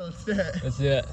Let's do it. Let's do it.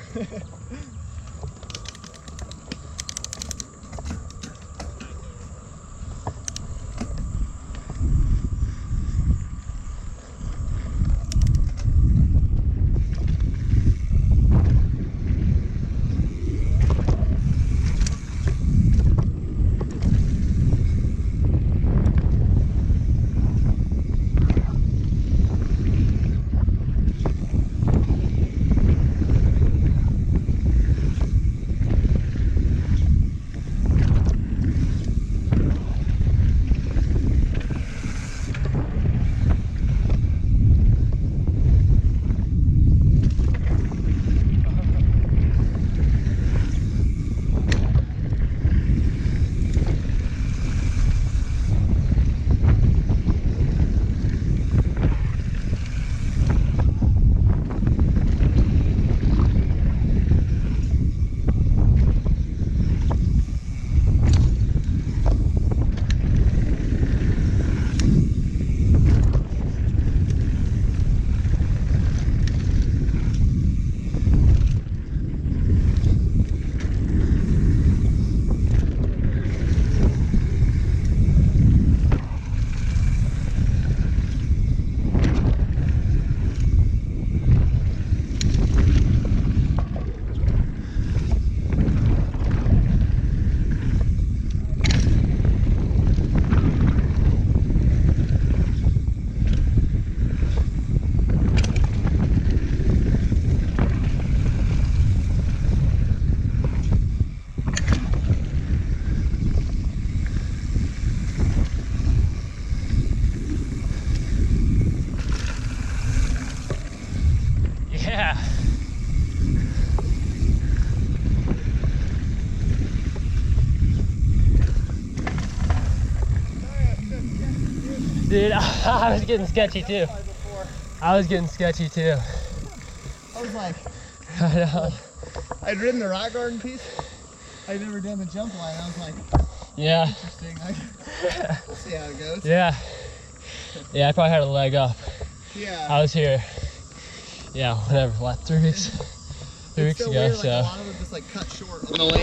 Yeah. Dude, I was getting sketchy too. I was getting sketchy too. I was like, I know. I'd ridden the rock garden piece. I'd never done the jump line. I was like, Yeah. interesting. We'll see how it goes. Yeah. Yeah, I probably had a leg up. Yeah. I was here. Yeah, whatever. What, 3 weeks? 3 weeks so ago. weird, like, So. a lot of them just like cut short on the land.